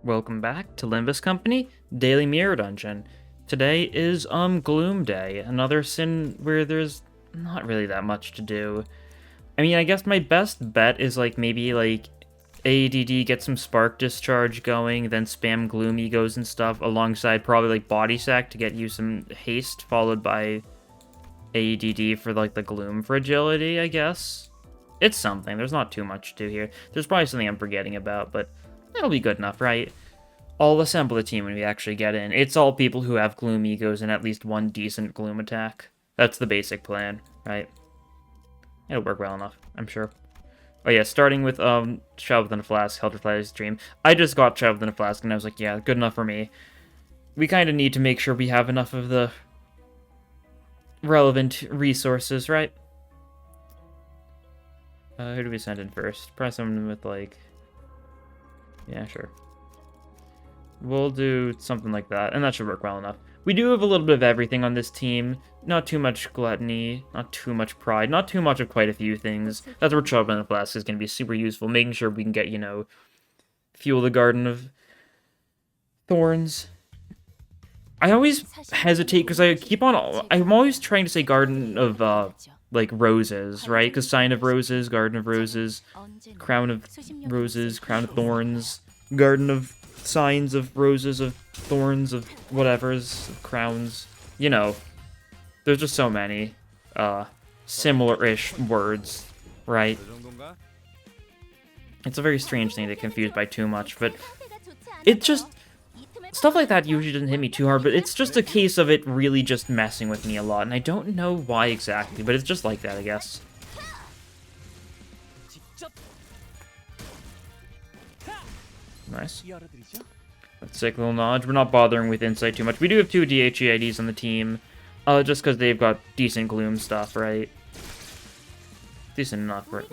Welcome back to Limbus Company, Daily Mirror Dungeon. Today is Gloom Day, another sin where there's not really that much to do. I mean, I guess my best bet is maybe ADD get some spark discharge going, then spam Gloom egos and stuff alongside probably body sack to get you some haste, followed by ADD for the Gloom fragility, I guess. It's something. There's not too much to do here. There's probably something I'm forgetting about, but that'll be good enough, right? I'll assemble a team when we actually get in. It's all people who have Gloom egos and at least one decent Gloom attack. That's the basic plan, right? It'll work well enough, I'm sure. Oh yeah, starting with Child Within a Flask, Helterfly's Dream. I just got Child Within a Flask and I was like, yeah, good enough for me. We kind of need to make sure we have enough of the relevant resources, right? Who do we send in first? Probably someone with yeah, sure. We'll do something like that, and that should work well enough. We do have a little bit of everything on this team. Not too much gluttony, not too much pride, not too much of quite a few things. That's where Trouble in the Flask is going to be super useful, making sure we can get, fuel the Garden of Thorns. I always hesitate, because I'm always trying to say Garden of, Roses, right? Because Sign of Roses, Garden of Roses, Crown of Roses, Crown of Thorns, Garden of Signs of Roses, of Thorns, of whatever's, of Crowns. There's just so many, similar-ish words, right? It's a very strange thing to get confused by too much, but it just... Stuff like that usually doesn't hit me too hard, but it's just a case of it really just messing with me a lot, and I don't know why exactly, but it's just like that, I guess. Nice. That's sick little knowledge. We're not bothering with insight too much. We do have 2 DHEIDs on the team, just because they've got decent Gloom stuff, right? Decent enough, right?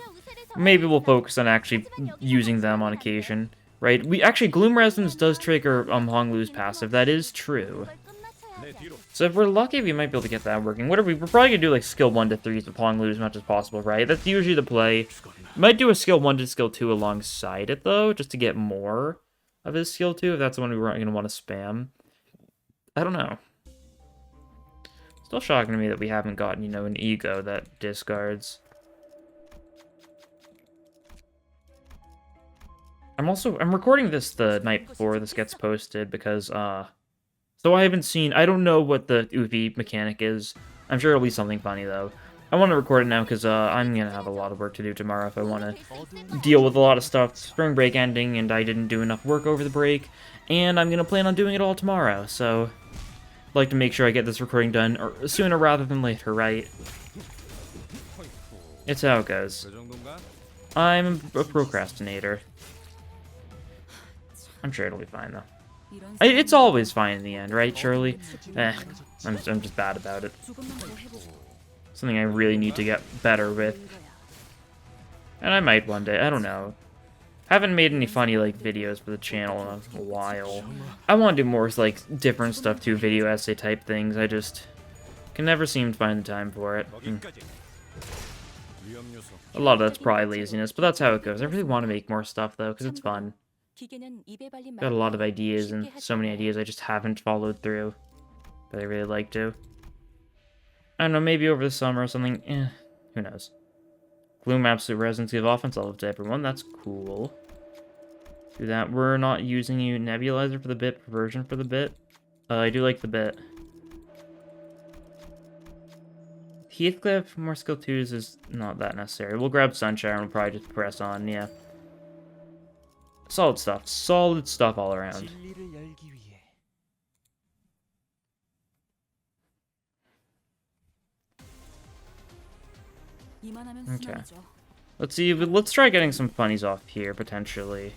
Maybe we'll focus on actually using them on occasion. Right, Gloom Resonance does trigger Honglu's passive. That is true. So if we're lucky, we might be able to get that working. We're probably gonna do skill 1 to 3s with Honglu as much as possible, right? That's usually the play. Might do a skill 1 to skill 2 alongside it though, just to get more of his skill 2 if that's the one we weren't gonna want to spam. I don't know. Still shocking to me that we haven't gotten, an ego that discards. I'm recording this the night before this gets posted because, so I don't know what the Öufi mechanic is. I'm sure it'll be something funny, though. I want to record it now because, I'm gonna have a lot of work to do tomorrow if I want to deal with a lot of stuff. Spring break ending, and I didn't do enough work over the break, and I'm gonna plan on doing it all tomorrow, so... I'd like to make sure I get this recording done sooner rather than later, right? It's how it goes. I'm a procrastinator. I'm sure it'll be fine, though. It's always fine in the end, right, Shirley? I'm just bad about it. Something I really need to get better with. And I might one day, I don't know. Haven't made any funny, videos for the channel in a while. I want to do more, different stuff too, video essay type things. I just can never seem to find the time for it. A lot of that's probably laziness, but that's how it goes. I really want to make more stuff, though, because it's fun. Got a lot of ideas, and so many ideas I just haven't followed through. But I really like to. I don't know, maybe over the summer or something. Who knows. Gloom Absolute Resonance give offense level to everyone. That's cool. Do that. We're not using you Nebulizer for the bit, Perversion for the bit. I do like the bit. Heathcliff, more skill 2s is not that necessary. We'll grab Sunshine and we'll probably just press on, yeah. Solid stuff. Solid stuff all around. Okay. Let's see. Let's try getting some funnies off here, potentially.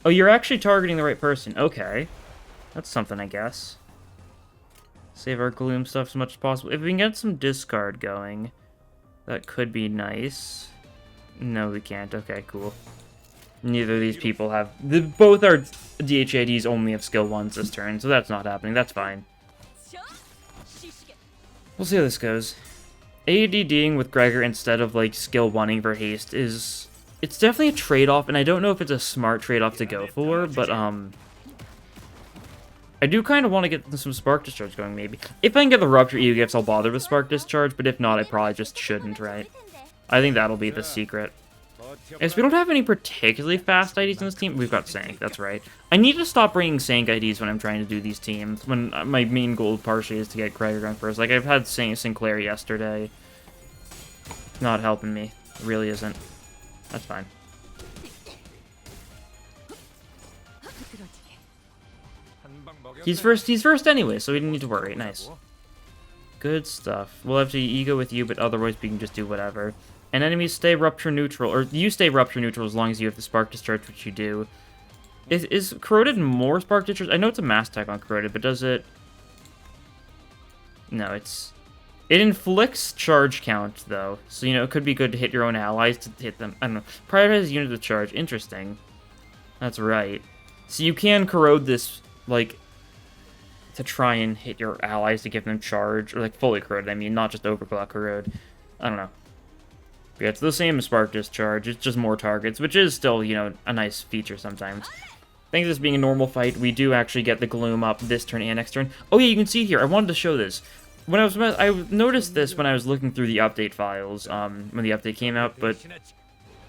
Oh, you're actually targeting the right person. Okay. That's something, I guess. Save our Gloom stuff as much as possible. If we can get some discard going, that could be nice. No, we can't. Okay, cool. Neither of these people have... both our DHIDs only have skill 1s this turn, so that's not happening. That's fine. We'll see how this goes. ADDing with Gregor instead of, skill 1ing for haste is... It's definitely a trade-off, and I don't know if it's a smart trade-off to go for, but, I do kind of want to get some Spark Discharge going, maybe. If I can get the Rupture EU gifts, I'll bother with Spark Discharge, but if not, I probably just shouldn't, right? I think that'll be the secret. Yes, we don't have any particularly fast IDs in this team. We've got Sank, that's right. I need to stop bringing Sank IDs when I'm trying to do these teams, when my main goal partially is to get Gregor going first. Like, I've had Sinclair yesterday. Not helping me. It really isn't. That's fine. He's first anyway, so we didn't need to worry. Nice. Good stuff. We'll have to ego with you, but otherwise we can just do whatever. And enemies stay rupture neutral, or you stay rupture neutral as long as you have the spark discharge, which you do. Is corroded more spark discharge? I know it's a mass attack on corroded, but does it? No, it inflicts charge count though, so you know it could be good to hit your own allies to hit them. I don't know. Prioritize unit of charge. Interesting. That's right. So you can corrode this like to try and hit your allies to give them charge, or like fully corrode. I mean, not just overclock corrode. I don't know. Yeah, it's the same as Spark Discharge, it's just more targets, which is still, you know, a nice feature sometimes. Thanks to this being a normal fight, we do actually get the Gloom up this turn and next turn. Oh yeah, you can see here, I wanted to show this. When I noticed this when I was looking through the update files, when the update came out, but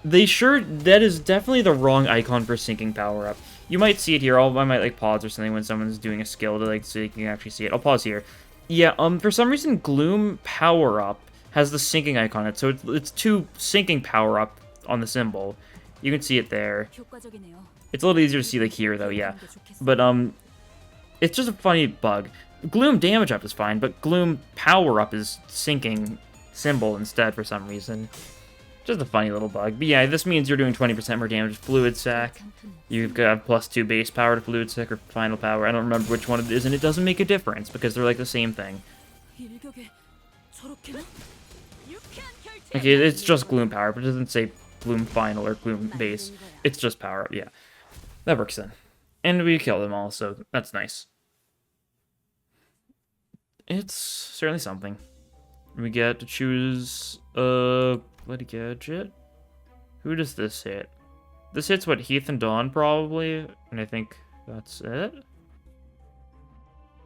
that is definitely the wrong icon for sinking power-up. You might see it here, I might like pause or something when someone's doing a skill to like so you can actually see it. I'll pause here. Yeah, for some reason Gloom power-up has the sinking icon on it, so it's two sinking power-up on the symbol. You can see it there. It's a little easier to see like here though, yeah. But it's just a funny bug. Gloom damage up is fine, but Gloom power-up is sinking symbol instead for some reason. Just a funny little bug. But yeah, this means you're doing 20% more damage with Fluid Sac. You've got +2 base power to Fluid Sac or final power. I don't remember which one it is, and it doesn't make a difference because they're like the same thing. Okay, it's just Gloom power, but it doesn't say Gloom final or Gloom base. It's just power up, yeah. That works then. And we kill them all, so that's nice. It's certainly something. We get to choose bloody gadget. Who does this hit? This hits what, Heath and Dawn probably, and I think that's it.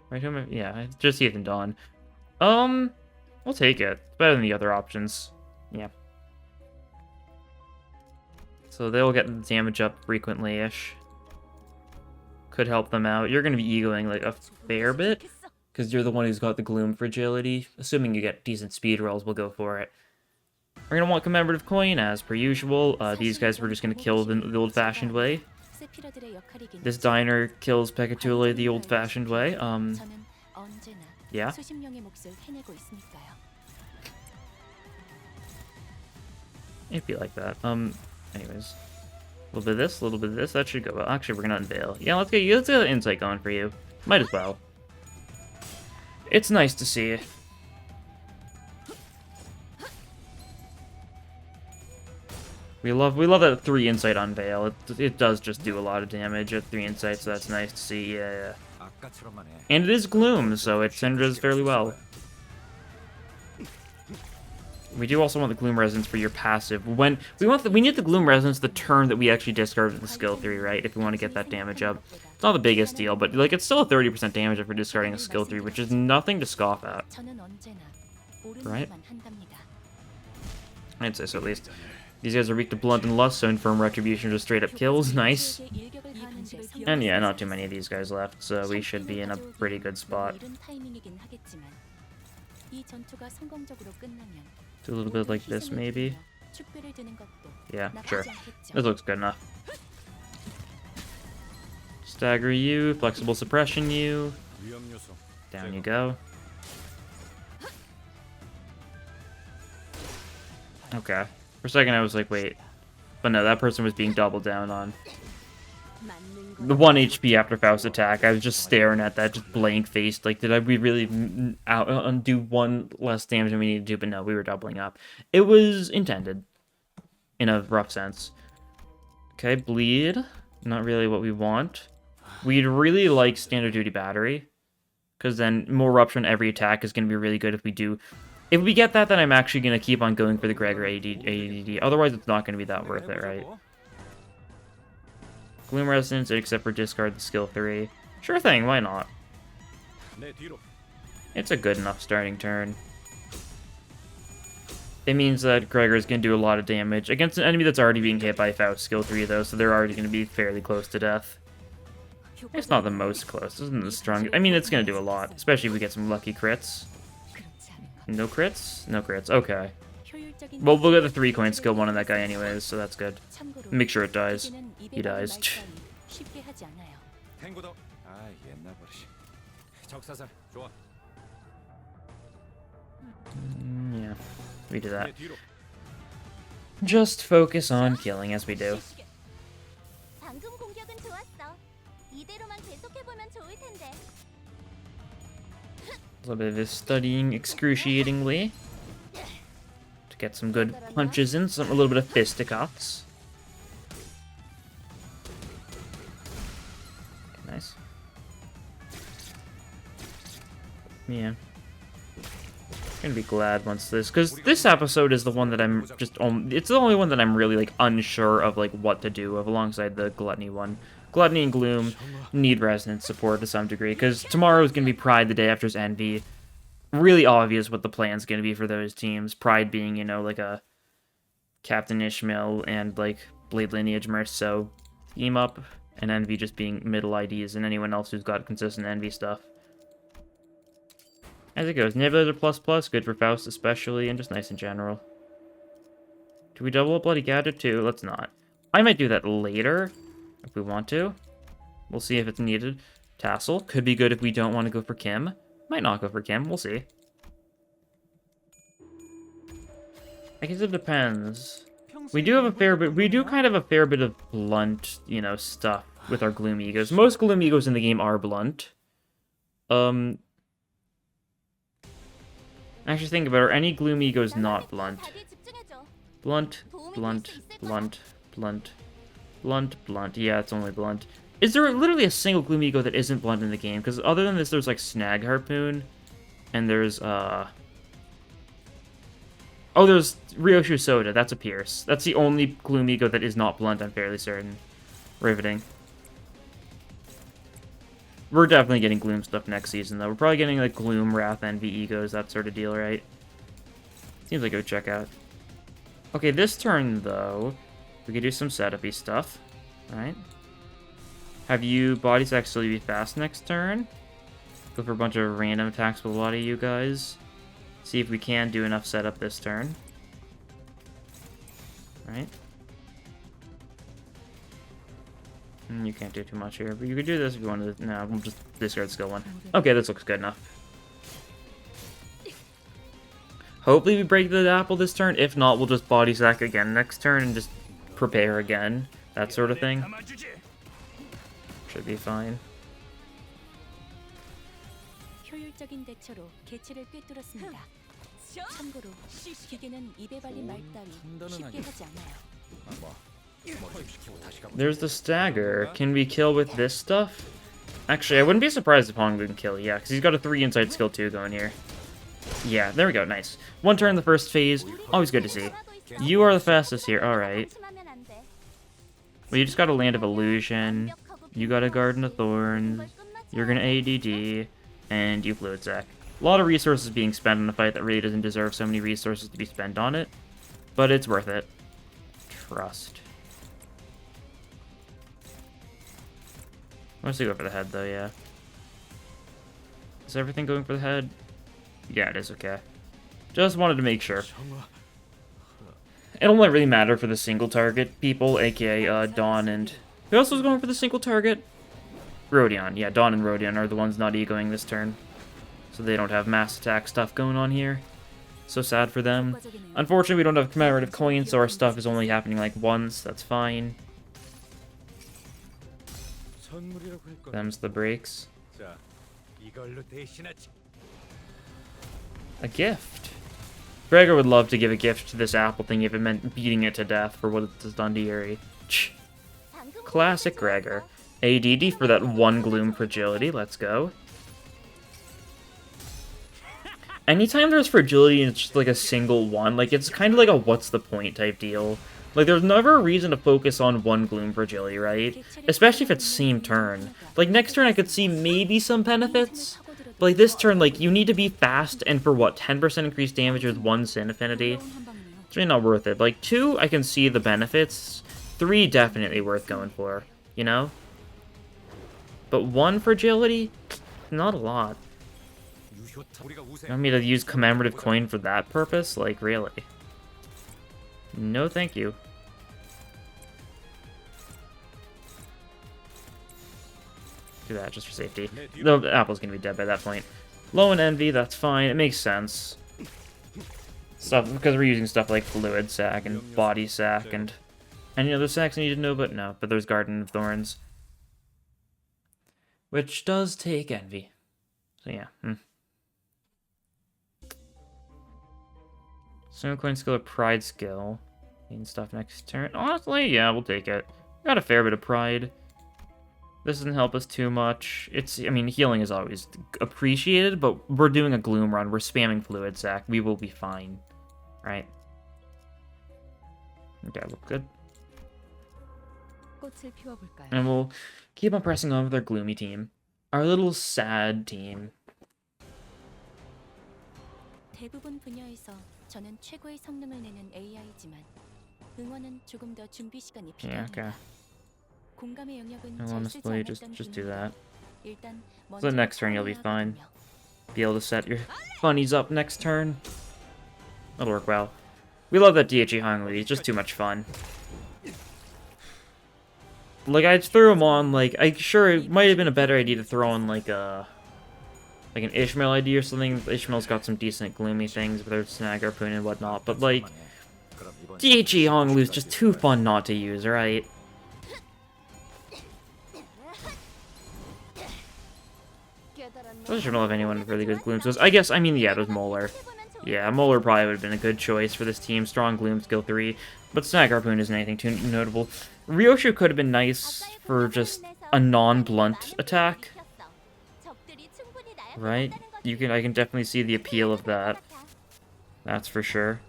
Right? Yeah, just Heath and Dawn. We'll take it. It's better than the other options. Yeah. So they'll get damage up frequently-ish. Could help them out. You're going to be egoing like a fair bit, because you're the one who's got the Gloom fragility. Assuming you get decent speed rolls, we'll go for it. We're going to want commemorative coin, as per usual. These guys we're just going to kill the old-fashioned way. This diner kills Pekatule the old-fashioned way. Yeah. It'd be like that. Anyways. A little bit of this, a little bit of this. That should go well. Actually, we're gonna unveil. Yeah, let's get an insight going for you. Might as well. It's nice to see. We love that 3 insight unveil. It does just do a lot of damage at 3 insight, so that's nice to see. Yeah. And it is Gloom, so it synergizes fairly well. We do also want the Gloom Resonance for your passive. When we need the Gloom Resonance the turn that we actually discarded the skill 3, right? If we want to get that damage up. It's not the biggest deal, but like it's still a 30% damage if we're discarding a skill 3, which is nothing to scoff at. Right? I'd say so at least. These guys are weak to Blunt and Lust, so Infirm Retribution just straight up kills. Nice. And yeah, not too many of these guys left, so we should be in a pretty good spot. Do a little bit like this, maybe? Yeah, sure. This looks good enough. Stagger you, flexible suppression you. Down you go. Okay. For a second I was like, wait. But no, that person was being doubled down on. The 1 HP after Faust attack, I was just staring at that, just blank-faced. Like, did we really undo 1 less damage than we needed to? But no, we were doubling up. It was intended. In a rough sense. Okay, bleed. Not really what we want. We'd really like standard duty battery. Because then more rupture on every attack is going to be really good if we do. If we get that, then I'm actually going to keep on going for the Gregor ADD. Otherwise, it's not going to be that worth it, right? Gloom Resonance, except for discard the skill 3. Sure thing, why not? It's a good enough starting turn. It means that Gregor's going to do a lot of damage against an enemy that's already being hit by Faust skill 3, though, so they're already going to be fairly close to death. It's not the most close. This isn't the strongest. I mean, it's going to do a lot, especially if we get some lucky crits. No crits? No crits. Okay. Well, we'll get the 3-coin skill 1 on that guy anyways, so that's good. Make sure it dies. He dies. Yeah, we do that. Just focus on killing as we do. A little bit of his studying excruciatingly to get some good punches in, a little bit of fisticuffs. Nice. Yeah. Gonna be glad once this, because this episode is the one that I'm just, it's the only one that I'm really, like, unsure of, like, what to do of alongside the Gluttony one. Gluttony and Gloom need resonance support to some degree, because tomorrow is gonna be Pride, the day after is Envy. Really obvious what the plan's gonna be for those teams. Pride being, you know, like a Captain Ishmael and, like, Blade Lineage Merc, so team up, and Envy just being middle IDs and anyone else who's got consistent Envy stuff. As it goes, Nebulator++, good for Faust especially, and just nice in general. Do we double up Bloody Gadget too? Let's not. I might do that later, if we want to. We'll see if it's needed. Tassel, could be good if we don't want to go for Kim. Might not go for Kim, we'll see. I guess it depends. We do have a fair bit, we do kind of a fair bit of blunt, you know, stuff with our Gloom Egos. Most Gloom Egos in the game are blunt. Actually, think about it. Any Gloom Ego's not blunt. Blunt, blunt, blunt, blunt, blunt, blunt. Yeah, it's only blunt. Is there literally a single Gloom Ego that isn't blunt in the game? Because other than this, there's like Snag Harpoon, and there's oh, there's Ryoshu Soda. That's a Pierce. That's the only Gloom Ego that is not blunt. I'm fairly certain. Riveting. We're definitely getting Gloom stuff next season, though. We're probably getting, like, Gloom, Wrath, Envy, Egos, that sort of deal, right? Seems like a good checkout. Okay, this turn, though, we could do some setup-y stuff. Alright. Have you Body Sack still be fast next turn? Go for a bunch of random attacks with a lot of you guys. See if we can do enough setup this turn. Alright. You can't do too much here, but you could do this if you wanted to. No, we'll just discard skill 1. Okay, this looks good enough. Hopefully we break the apple this turn. If not, we'll just Body Sack again next turn and just prepare again. That sort of thing. Should be fine. There's the stagger. Can we kill with this stuff? Actually, I wouldn't be surprised if Hongbu can kill, yeah, because he's got a 3 inside skill 2 going here. Yeah, there we go, nice. 1 turn in the first phase, always good to see. You are the fastest here, alright. Well, you just got a Land of Illusion, you got a Garden of Thorns, you're gonna ADD, and you Fluid Sack. A lot of resources being spent on a fight that really doesn't deserve so many resources to be spent on it, but it's worth it. Trust. Mostly go for the head, though, yeah. Is everything going for the head? Yeah, it is, okay. Just wanted to make sure. It only really matter for the single target people, aka Dawn and... Who else was going for the single target? Rodion. Yeah, Dawn and Rodion are the ones not egoing this turn. So they don't have mass attack stuff going on here. So sad for them. Unfortunately, we don't have commemorative coins, so our stuff is only happening like once. That's fine. Them's the breaks. A gift. Gregor would love to give a gift to this apple thing if it meant beating it to death for what it's done to Yuri. Classic Gregor. ADD for that 1 Gloom Fragility. Let's go. Anytime there's fragility and it's just like a single one, like it's kind of like a what's the point type deal. Like there's never a reason to focus on 1 Gloom Fragility, right? Especially if it's same turn. Like next turn I could see maybe some benefits, But like this turn, like you need to be fast, and for what, 10% increased damage with 1 Sin Affinity? It's really not worth it. Like 2, I can see the benefits. 3, definitely worth going for, you know? But 1 fragility? Not a lot. You want me to use commemorative coin for that purpose? Like, really? No, thank you. Do that just for safety. The apple's gonna be dead by that point. Low in envy, that's fine. It makes sense. Stuff because we're using stuff like fluid sac and body sac and any other sacs I need to know, but no. But there's Garden of Thorns, which does take envy. So yeah. Single coin skill or pride skill. Gain stuff next turn. Honestly, yeah, we'll take it. Got a fair bit of pride. This doesn't help us too much. I mean, healing is always appreciated, but we're doing a Gloom run. We're spamming Fluid Sac. We will be fine. Right? Okay, look good. And we'll keep on pressing on with our Gloomy team. Our little sad team. 대부분 분야에서 저는 최고의 성능을 내는 AI지만 응원은 조금 더 준비 시간이 필요합니다. Yeah, okay. 공감의 영역은 Honestly, just do that. 일단 So the next turn you'll be fine. Be able to set your bunnies up next turn. That'll work well. We love that DHE Hongli. He's just too much fun. Like, I threw him on, like, sure, it might have been a better idea to throw on, like an Ishmael ID or something. Ishmael's got some decent Gloomy things, with their Snag Harpoon and whatnot, but, like, DHE Honglu's just too fun not to use, right? I don't know if anyone with really good Gloom skills. I guess, I mean, yeah, there's Molar. Yeah, Molar probably would have been a good choice for this team. Strong Gloom skill 3, but Snag Harpoon isn't anything too notable. Ryoshu could have been nice for just a non-blunt attack. Right? I can definitely see the appeal of that. That's for sure.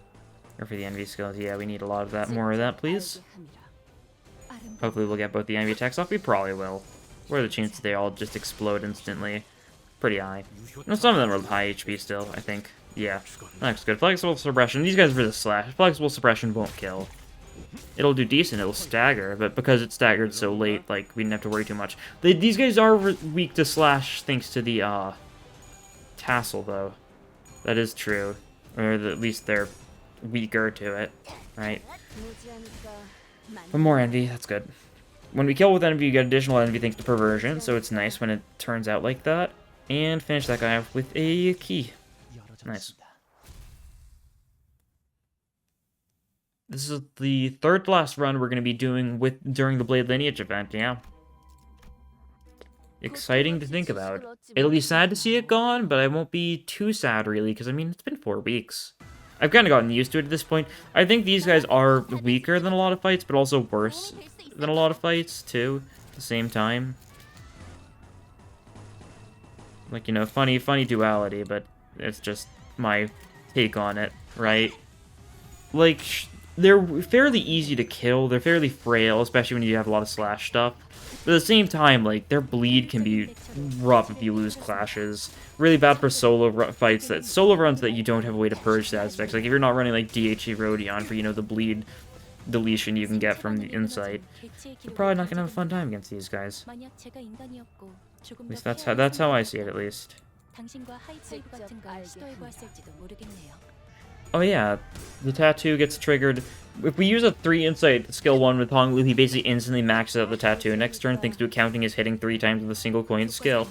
Or for the envy skills. Yeah, we need a lot of that. More of that, please. Hopefully we'll get both the envy attacks off. We probably will. What are the chances they all just explode instantly? Pretty high. No, some of them are high HP still, I think. Yeah. That's good. Flexible suppression. These guys are the slash. Flexible suppression won't kill. It'll do decent. It'll stagger, but because it's staggered so late, like, we didn't have to worry too much. These guys are weak to slash thanks to the, tassel, though. That is true. Or at least they're weaker to it, right? But more envy, that's good. When we kill with envy, you get additional envy thanks to perversion, so it's nice when it turns out like that. And finish that guy off with a key. Nice. This is the third to last run we're going to be doing during the Blade Lineage event, yeah. Exciting to think about. It'll be sad to see it gone, but I won't be too sad, really, because, I mean, it's been 4 weeks. I've kind of gotten used to it at this point. I think these guys are weaker than a lot of fights, but also worse than a lot of fights, too, at the same time. Like, you know, funny duality, but it's just my take on it, right? Like, they're fairly easy to kill, they're fairly frail, especially when you have a lot of slash stuff. But at the same time, like, their bleed can be rough if you lose clashes. Really bad for solo fights, solo runs that you don't have a way to purge the aspects. Like, if you're not running, like, DHE Rodion for, you know, the bleed deletion you can get from the Insight, you're probably not going to have a fun time against these guys. At least that's how I see it, at least. Oh yeah, the tattoo gets triggered. If we use a 3 Insight skill 1 with Honglu, he basically instantly maxes out the tattoo. Next turn, thanks to accounting, is hitting 3 times with a single coin skill.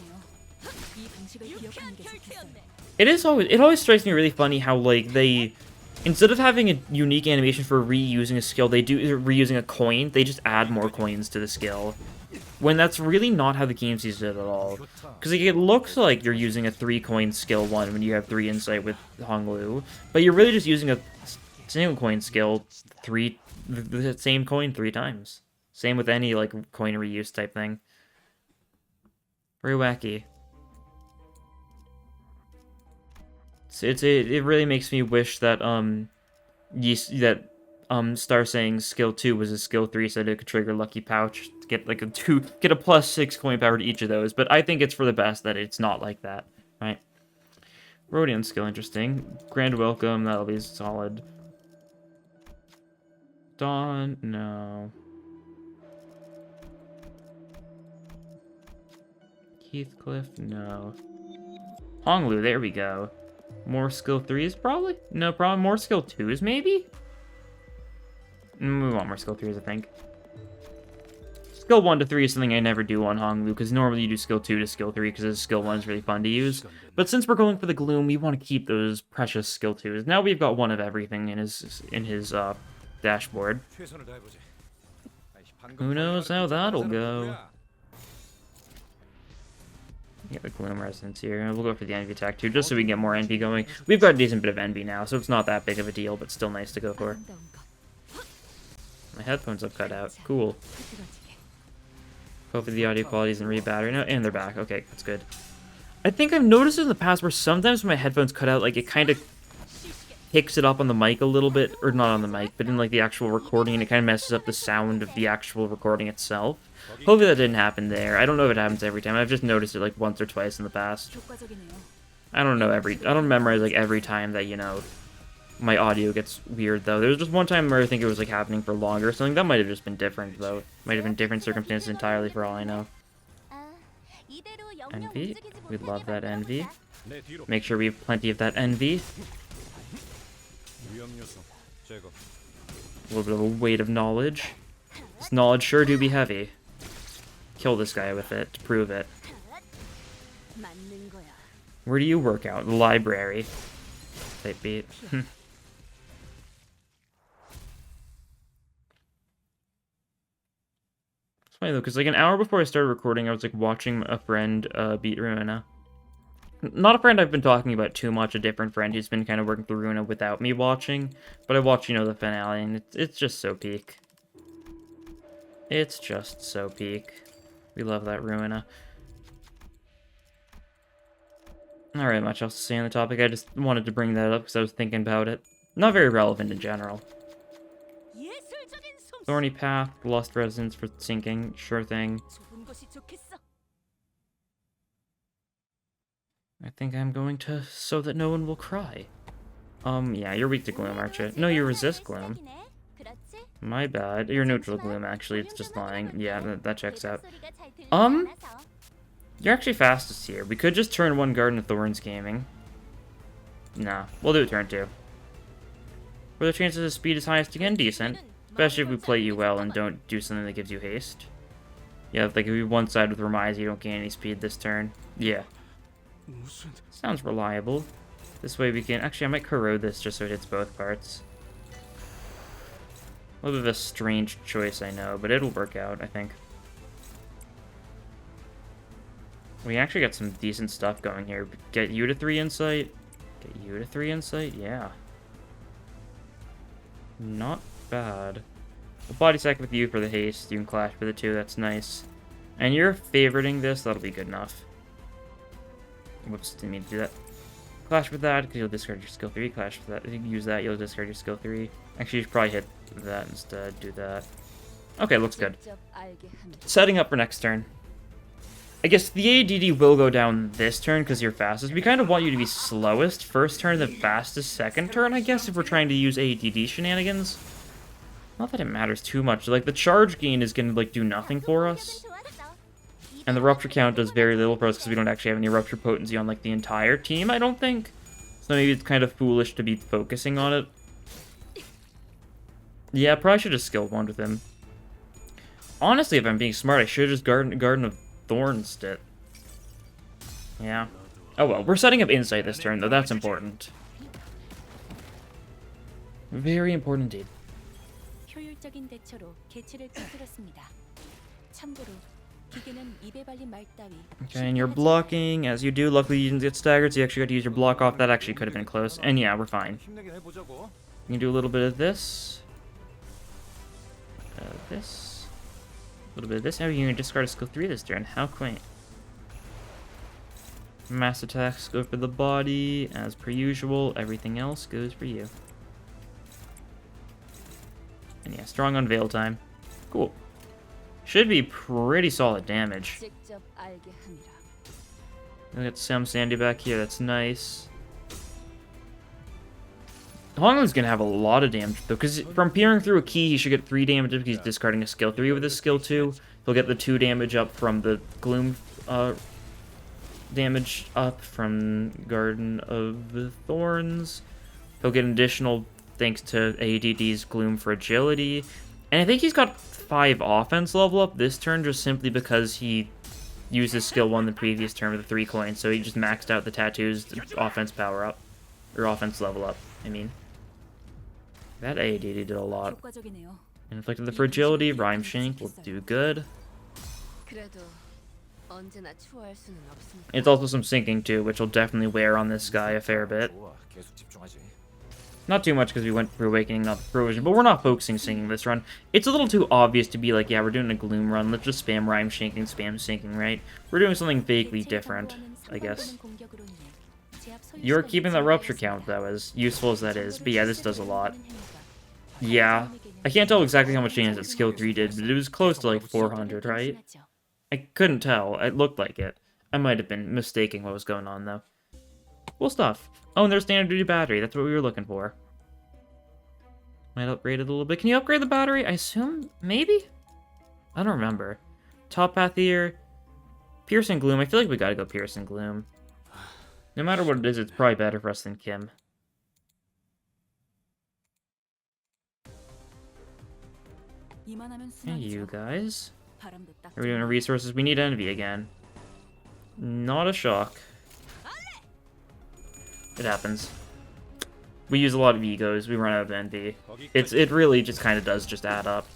It always strikes me really funny how, like, they, instead of having a unique animation for reusing a skill, reusing a coin, they just add more coins to the skill. When that's really not how the game sees it at all. Because, like, it looks like you're using a 3-coin skill 1 when you have 3 Insight with Honglu, but you're really just using a single coin skill the same coin 3 times. Same with any, like, coin reuse type thing. Very wacky. It really makes me wish that Star Saying's skill 2 was a skill 3, so that it could trigger Lucky Pouch to get like get a +6 coin power to each of those. But I think it's for the best that it's not like that. Right. Rodian skill, interesting. Grand Welcome, that'll be solid. Dawn, no. Heathcliff, no. Honglu, there we go. More skill 3s, probably? No problem. More skill 2s, maybe? We want more skill 3s, I think. Skill 1 to 3 is something I never do on Honglu, because normally you do skill 2 to skill 3, because skill 1 is really fun to use. But since we're going for the Gloom, we want to keep those precious skill 2s. Now we've got one of everything in his dashboard. Who knows how that'll go? Get the Gloom Resonance here. We'll go for the Envy attack too, just so we can get more Envy going. We've got a decent bit of Envy now, so it's not that big of a deal, but still nice to go for. My headphones have cut out. Cool. Hopefully the audio quality isn't really bad right now. And they're back. Okay, that's good. I think I've noticed in the past where sometimes when my headphones cut out, like, it kind of picks it up on the mic a little bit. Or not on the mic, but in, like, the actual recording, and it kind of messes up the sound of the actual recording itself. Hopefully that didn't happen there. I don't know if it happens every time. I've just noticed it, like, once or twice in the past. I don't memorize, like, every time that, you know, my audio gets weird, though. There was just one time where I think it was, like, happening for longer or something. That might have just been different, though. Might have been different circumstances entirely, for all I know. Envy. We love that Envy. Make sure we have plenty of that Envy. A little bit of a weight of knowledge. This knowledge sure do be heavy. Kill this guy with it to prove it. Where do you work out? The library. Type beat. It's funny though, because like an hour before I started recording, I was like watching a friend beat Ruina. Not a friend I've been talking about too much, a different friend who's been kind of working through Ruina without me watching. But I watched, you know, the finale, and it's just so peak. It's just so peak. We love that Ruina. Not really much else to say on the topic. I just wanted to bring that up because I was thinking about it. Not very relevant in general. Thorny Path, Lost Resonance for sinking, sure thing. I think I'm going to so that no one will cry. Yeah, you're weak to Gloom, aren't you? No, you resist Gloom. My bad. You're neutral to Gloom, actually. It's just lying. Yeah, that checks out. You're actually fastest here. We could just turn 1 Garden of Thorns gaming. Nah, we'll do it turn 2. Where the chances of speed is highest again, decent. Especially if we play you well and don't do something that gives you haste. Yeah, like if we one side with Remize, you don't gain any speed this turn. Yeah. Sounds reliable. This way we can... Actually, I might corrode this just so it hits both parts. A little bit of a strange choice, I know, but it'll work out, I think. We actually got some decent stuff going here. Get you to 3 insight. Get you to 3 insight, yeah. Not bad. We'll body sack with you for the haste. You can clash for the 2, that's nice. And you're favoriting this, that'll be good enough. Whoops, didn't mean to do that. Clash with that, because you'll discard your skill 3. Clash with that. If you use that, you'll discard your skill 3. Actually, you should probably hit that instead. Do that. Okay, looks good. Setting up for next turn. I guess the ADD will go down this turn because you're fastest. We kind of want you to be slowest first turn, then fastest second turn, I guess, if we're trying to use ADD shenanigans. Not that it matters too much. Like, the charge gain is going to, like, do nothing for us. And the rupture count does very little for us because we don't actually have any rupture potency on, like, the entire team, I don't think. So maybe it's kind of foolish to be focusing on it. Yeah, probably should have skill 1 with him. Honestly, if I'm being smart, I should have just Garden of Thorns it. Yeah. Oh well, we're setting up insight this turn, though. That's important. Very important indeed. Okay, and you're blocking, as you do. Luckily, you didn't get staggered, so you actually got to use your block off. That actually could have been close. And yeah, we're fine. You can do a little bit of this. This. A little bit of this. How are you going to discard a skill 3 this turn? How quaint. Mass attacks go for the body, as per usual. Everything else goes for you. And yeah, strong on Veil time. Cool. Should be pretty solid damage. We got Sam Sandy back here, that's nice. Hongling's gonna have a lot of damage, though, because from peering through a key, he should get 3 damage if he's discarding a skill 3 with his skill 2. He'll get the 2 damage up from the Gloom damage up from Garden of the Thorns. He'll get an additional thanks to ADD's Gloom for agility. And I think he's got 5 offense level up this turn just simply because he used his skill 1 the previous turn with the 3 coins, so he just maxed out the tattoos offense power up. Or offense level up, I mean. That ADD did a lot. And inflicted the fragility, Rhyme Shank will do good. It's also some sinking too, which will definitely wear on this guy a fair bit. Not too much because we went through Awakening, not the Provision, but we're not focusing sinking this run. It's a little too obvious to be like, yeah, we're doing a Gloom run, let's just spam Rhyme Shanking, spam sinking, right? We're doing something vaguely different, I guess. You're keeping that Rupture count, though, as useful as that is. But yeah, this does a lot. Yeah. I can't tell exactly how much damage that skill 3 did, but it was close to like 400, right? I couldn't tell. It looked like it. I might have been mistaking what was going on, though. Cool stuff. Oh, and there's standard duty battery. That's what we were looking for. Might upgrade it a little bit. Can you upgrade the battery? I assume? Maybe? I don't remember. Top path here. Piercing Gloom. I feel like we gotta go Piercing Gloom. No matter what it is, it's probably better for us than Kim. Hey, you guys. Are we doing resources? We need Envy again. Not a shock. It happens. We use a lot of egos. We run out of Envy. It really just kind of does just add up.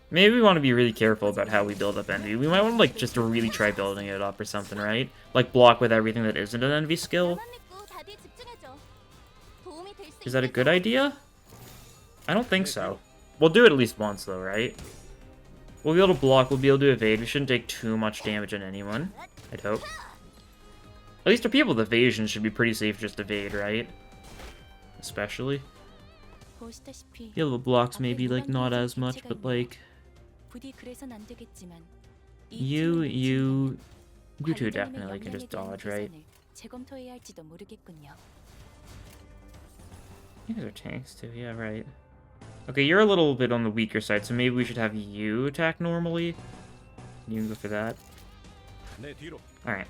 Maybe we want to be really careful about how we build up Envy. We might want to, like, just really try building it up or something, right? Like, block with everything that isn't an Envy skill. Is that a good idea? I don't think so. We'll do it at least once, though, right? We'll be able to block, we'll be able to evade. We shouldn't take too much damage on anyone, I'd hope. At least our people with evasion should be pretty safe just evade, right? Especially. Yellow blocks maybe, like, not as much, but, like... You two definitely can just dodge, right? You guys are tanks too, yeah, right. Okay, you're a little bit on the weaker side, so maybe we should have you attack normally. You can go for that. Alright.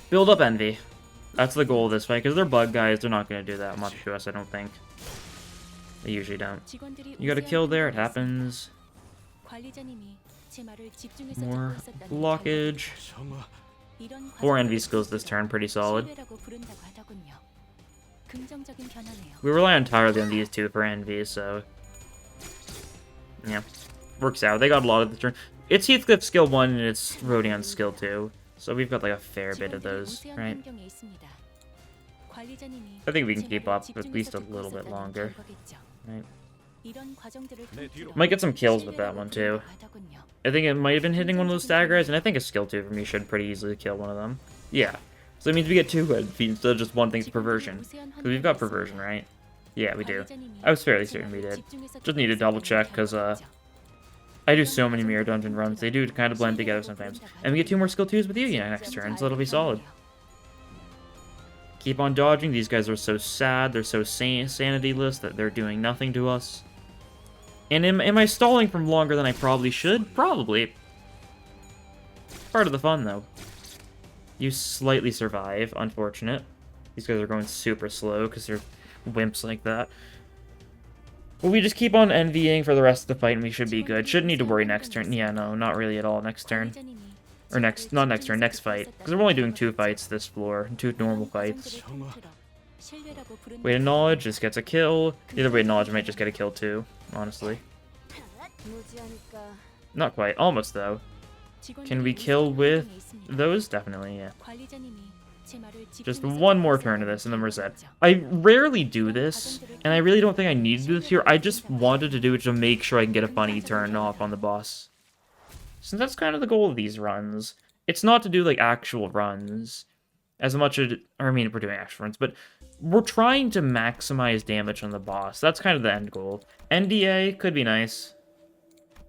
Build up Envy. That's the goal of this fight, because they're bug guys, they're not going to do that much to us, I don't think. They usually don't. You got a kill there, it happens. More blockage. 4 Envy skills this turn, pretty solid. We rely entirely on these two for Envy, so... yeah, works out. They got a lot of the turn. It's Heathcliff skill 1 and it's Rodion skill 2, so we've got like a fair bit of those, right? I think we can keep up for at least a little bit longer, right? Might get some kills with that one too. I think it might have been hitting one of those staggers, and I think a skill 2 for me should pretty easily kill one of them. Yeah. So that means we get 2 Envy instead of just one thanks to Perversion. Because we've got Perversion, right? Yeah, we do. I was fairly certain we did. Just need to double check, because I do so many Mirror Dungeon runs. They do kind of blend together sometimes. And we get 2 more skill 2s with you next turn, so that'll be solid. Keep on dodging. These guys are so sad. They're so sanity-less that they're doing nothing to us. And am I stalling from longer than I probably should? Probably. Part of the fun, though. You slightly survive. Unfortunate. These guys are going super slow because they're wimps like that. Well, we just keep on envying for the rest of the fight and we should be good. Shouldn't need to worry next turn. Yeah, no, not really at all next turn. Or not next turn, next fight. Because we're only doing 2 fights this floor. 2 normal fights. Weight of Knowledge just gets a kill. Either Weight of Knowledge might just get a kill too, honestly. Not quite. Almost, though. Can we kill with those? Definitely, yeah. Just one more turn of this, and then we're set. I rarely do this, and I really don't think I need to do this here. I just wanted to do it to make sure I can get a funny turn off on the boss. So that's kind of the goal of these runs. It's not to do, like, actual runs, as much as... or, I mean, we're doing actual runs, but we're trying to maximize damage on the boss. That's kind of the end goal. NDA could be nice.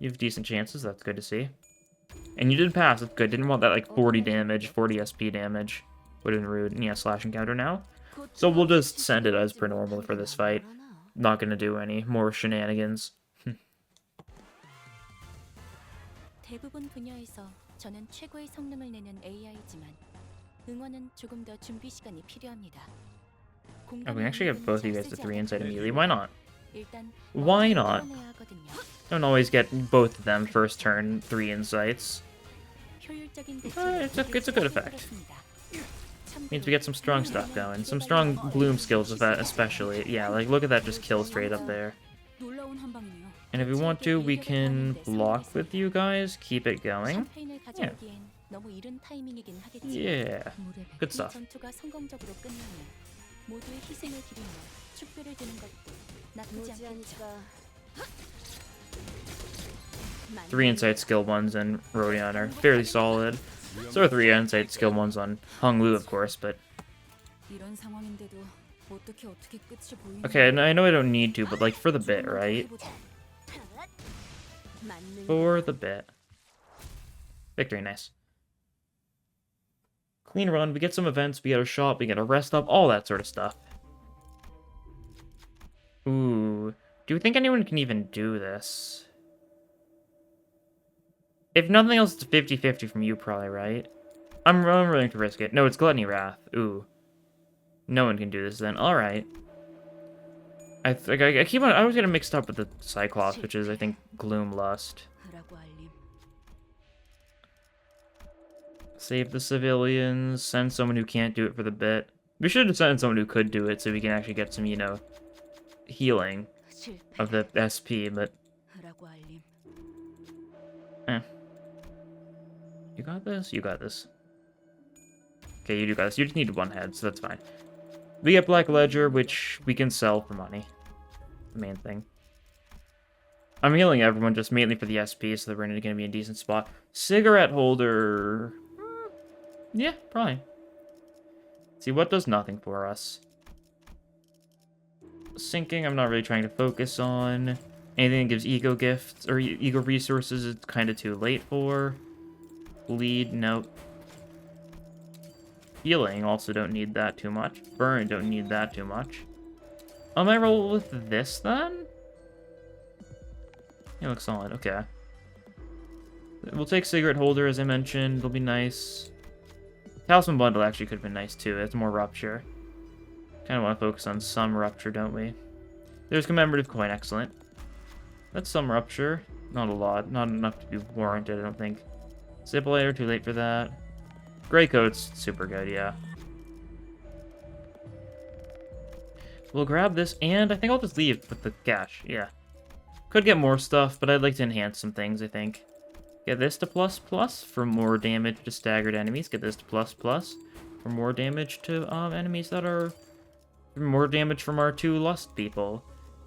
You have decent chances, that's good to see. And you did pass, that's good. Didn't want that, like, 40 damage, 40 SP damage. Would have been rude. Yeah, slash encounter now. So we'll just send it as per normal for this fight. Not gonna do any more shenanigans. 대부분 분야에서 저는 최고의 성능을 내는 AI지만 응원은 조금 더 준비 시간이 필요합니다. Oh, we actually have both of you guys to 3 insight immediately. Why not? 일단 Why not? 털어내야 하거든요. Don't always get both of them first turn 3 insights. 효율적인 It's a good effect. Means we get some strong stuff going. Some strong gloom skills with that especially. Yeah, like look at that just kill straight up there. 놀라운 한 방이네요. And if we want to, we can block with you guys, keep it going. 샴페인을 가져오기엔 너무 이른 타이밍이긴 하겠지만 Yeah, good 이 stuff. 전투가 성공적으로 끝나면 모두의 희생을 기리며 축배를 드는 것도 나쁘지 않겠죠. 3 insight skill ones and Rodion are fairly solid. So are 3 insight skill ones on Hong Lu, of course, but... 이런 상황인데도 어떻게 끝이 보이는 Okay, I know I don't need to, but like for the bit, right? For the bit. Victory, nice. Clean run, we get some events, we get a shop, we get a rest up, all that sort of stuff. Ooh, do you think anyone can even do this? If nothing else, it's 50-50 from you, probably, right? I'm willing to risk it. No, it's Gluttony Wrath. Ooh. No one can do this then. Alright. I always get it mixed up with the Cyclops, which is, I think, Gloom Lust. Save the civilians, send someone who can't do it for the bit. We should have sent someone who could do it so we can actually get some, you know, healing of the SP, but... You got this? You got this. Okay, you do got this. You just need one head, so that's fine. We get Black Ledger, which we can sell for money. The main thing. I'm healing everyone just mainly for the SP, so that we're going to be in a decent spot. Cigarette holder... Yeah, probably. See, what does nothing for us? Sinking, I'm not really trying to focus on. Anything that gives ego gifts, or ego resources, it's kind of too late for. Bleed, nope. Healing, also don't need that too much. Burn, don't need that too much. I might roll with this, then? It looks solid, okay. We'll take cigarette holder, as I mentioned, it'll be nice. Talisman bundle actually could have been nice, too. It's more rupture. Kind of want to focus on some rupture, don't we? There's commemorative coin, excellent. That's some rupture. Not a lot, not enough to be warranted, I don't think. Ziplighter, too late for that. Gray coat's super good, yeah. We'll grab this, and I think I'll just leave with the cash, yeah. Could get more stuff, but I'd like to enhance some things, I think. Get this to ++ for more damage to staggered enemies. Get this to ++ for more damage to enemies that are... More damage from our 2 Lust people.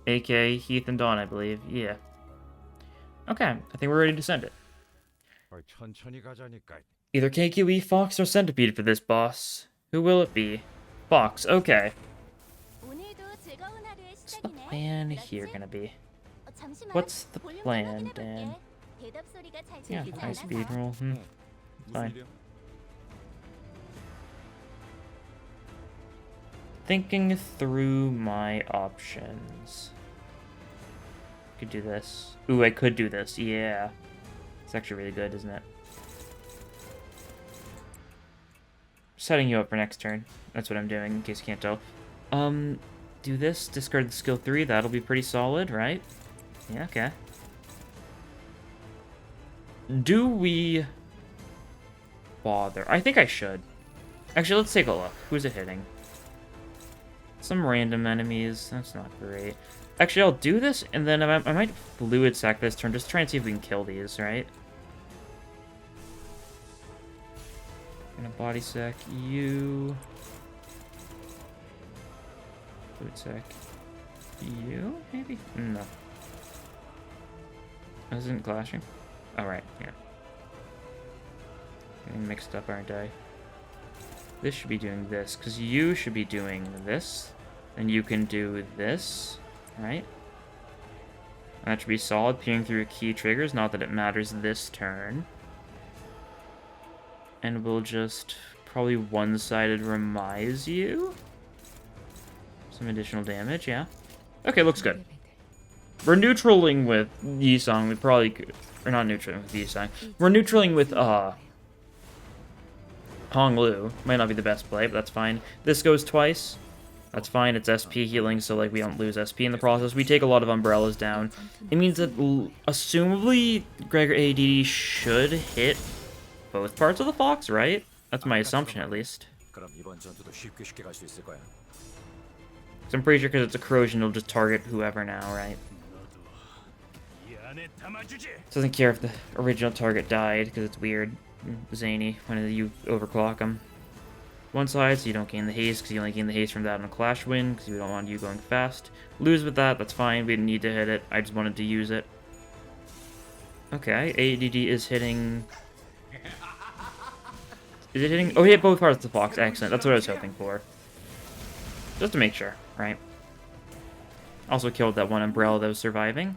A.K.A. Heath and Dawn, I believe. Yeah. Okay, I think we're ready to send it. Either KQE, Fox, or Centipede for this boss. Who will it be? Fox, okay. What's the plan here gonna be? What's the plan, Dan? Yeah, high speed roll. Fine. Thinking through my options. Could do this. Ooh, I could do this. Yeah. It's actually really good, isn't it? Setting you up for next turn. That's what I'm doing, in case you can't tell. Do this, discard the skill 3, that'll be pretty solid, right? Yeah, okay. Do we bother? I think I should. Actually, let's take a look. Who's it hitting? Some random enemies. That's not great. Actually, I'll do this, and then I might fluid sack this turn, just try and see if we can kill these, right? Gonna body sack you. Fluid sack you, maybe? No. Isn't clashing? Alright, yeah. Getting mixed up, aren't I? This should be doing this, because you should be doing this. And you can do this, right? That should be solid, peering through key triggers, not that it matters this turn. And we'll just probably one-sided remise you. Some additional damage, yeah. Okay, looks good. We're neutraling with Yisong. We probably could, or not neutraling with Yisong. We're neutraling with Hong Lu. Might not be the best play, but that's fine. This goes twice. That's fine. It's SP healing, so like we don't lose SP in the process. We take a lot of umbrellas down. It means that assumably Gregor ADD should hit both parts of the Fox, right? That's my assumption, at least. So I'm pretty sure because it's a corrosion, it'll just target whoever now, right? Doesn't care if the original target died, because it's weird, zany, when you overclock them. One side, so you don't gain the haste, because you only gain the haste from that on a clash win, because we don't want you going fast. Lose with that, that's fine, we didn't need to hit it, I just wanted to use it. Okay, ADD is hitting... Is it hitting? Oh, he hit both parts of the Fox. Excellent. That's what I was hoping for. Just to make sure, right? Also killed that one umbrella that was surviving.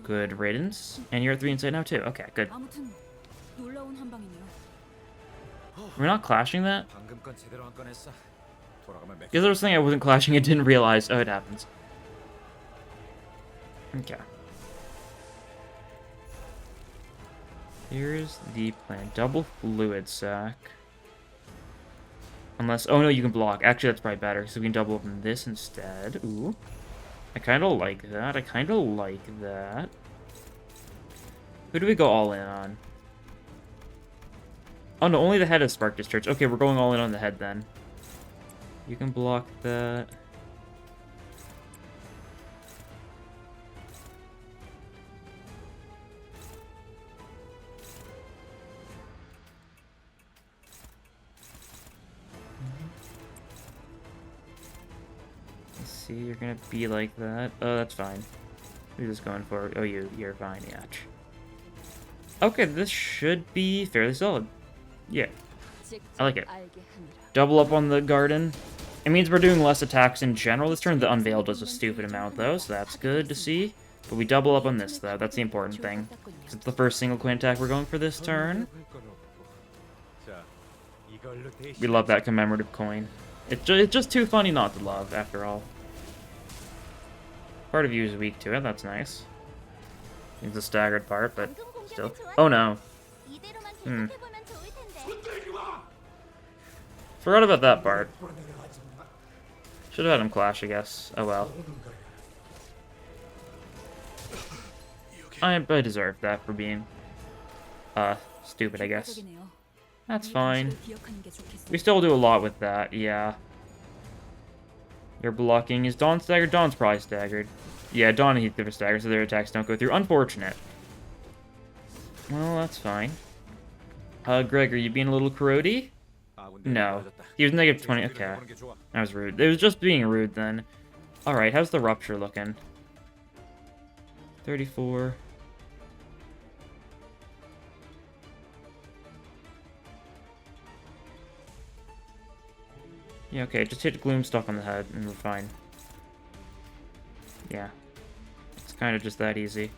Good riddance. And you're at 3 insight now, too. Okay, good. We're not clashing that? Because I was thinking I wasn't clashing, I didn't realize. Oh, it happens. Okay. Here's the plan. Double fluid sac. Unless, oh no, you can block. Actually, that's probably better, so we can double open this instead. Ooh. I kind of like that. I kind of like that. Who do we go all in on? Oh no, only the head of Spark Discharge. Okay, we're going all in on the head then. You can block that. See, you're gonna be like that. Oh, that's fine. Who's this going for? Oh, you're fine, yeah. Okay, this should be fairly solid. Yeah, I like it. Double up on the garden. It means we're doing less attacks in general. This turn the Unveil does a stupid amount, though, so that's good to see. But we double up on this, though. That's the important thing. Because it's the first single coin attack we're going for this turn. We love that commemorative coin. It's just too funny not to love, after all. Part of you is weak to it, that's nice. It's a staggered part, but still. Oh no. Forgot about that part. Should have had him clash, I guess. Oh well. I deserve that for being stupid, I guess. That's fine. We still do a lot with that, yeah. You're blocking. Is Dawn staggered? Dawn's probably staggered. Yeah, Dawn and Heathcliff are staggered, so their attacks don't go through. Unfortunate. Well, that's fine. Greg, are you being a little corrody? No. He was negative 20. Okay. That was rude. It was just being rude then. Alright, how's the rupture looking? 34. Yeah, okay, just hit Gloomstock on the head and we're fine. Yeah. It's kind of just that easy.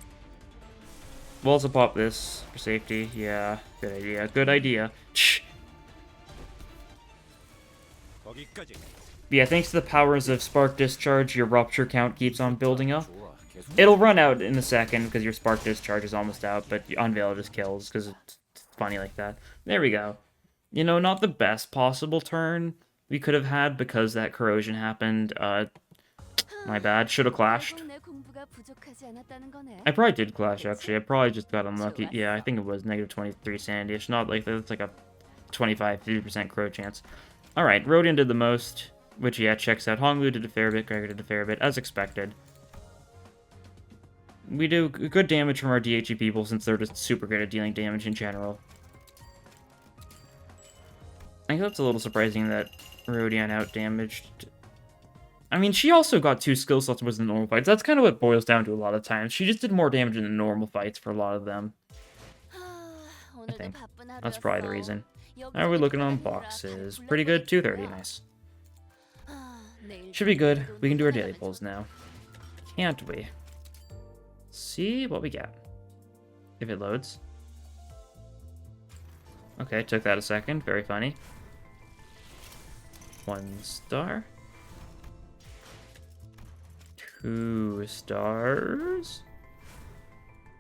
We'll also pop this for safety. Yeah, good idea. Good idea. Yeah, thanks to the powers of Spark Discharge, your Rupture count keeps on building up. It'll run out in a second because your Spark Discharge is almost out, but Unveil just kills because it's funny like that. There we go. You know, not the best possible turn we could have had because that corrosion happened. My bad. Should have clashed. I probably did clash, actually. I probably just got unlucky. Yeah, I think it was negative 23 sanity. It's not like that's like a 25-50% crow chance. Alright, Rodian did the most, which, yeah, checks out. Honglu did a fair bit, Gregor did a fair bit, as expected. We do good damage from our DHE people since they're just super good at dealing damage in general. I think that's a little surprising that Rodian out-damaged. I mean, she also got 2 skill slots with the normal fights. That's kind of what it boils down to a lot of times. She just did more damage in the normal fights for a lot of them. I think. That's probably the reason. How are we looking on boxes? Pretty good, 230, nice. Should be good. We can do our daily pulls now. Can't we? See what we get. If it loads. Okay, took that a second. Very funny. 1 star. 2 stars.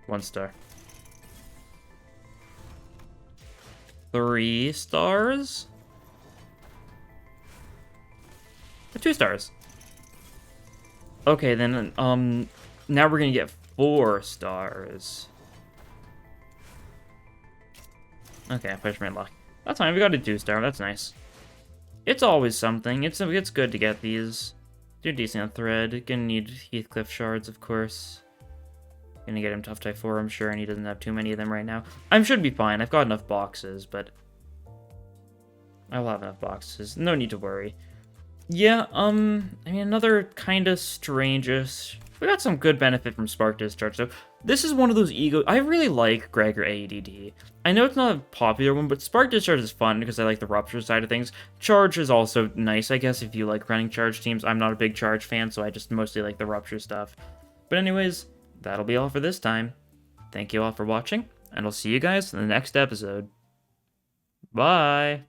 1 star. 3 stars. 2 stars. Okay, then, now we're gonna get 4 stars. Okay, I pushed my luck. That's fine, we got a 2 star, that's nice. It's always something. It's good to get these. Do decent on thread. Gonna need Heathcliff shards, of course. Gonna get him tough type 4, I'm sure, and he doesn't have too many of them right now. I should be fine. I've got enough boxes, but I will have enough boxes. No need to worry. Yeah, I mean, another kind of strange-ish. We got some good benefit from Spark Discharge, though. This is one of those ego... I really like Gregor AEDD. I know it's not a popular one, but Spark Discharge is fun because I like the Rupture side of things. Charge is also nice, I guess, if you like running Charge teams. I'm not a big Charge fan, so I just mostly like the Rupture stuff. But anyways, that'll be all for this time. Thank you all for watching, and I'll see you guys in the next episode. Bye!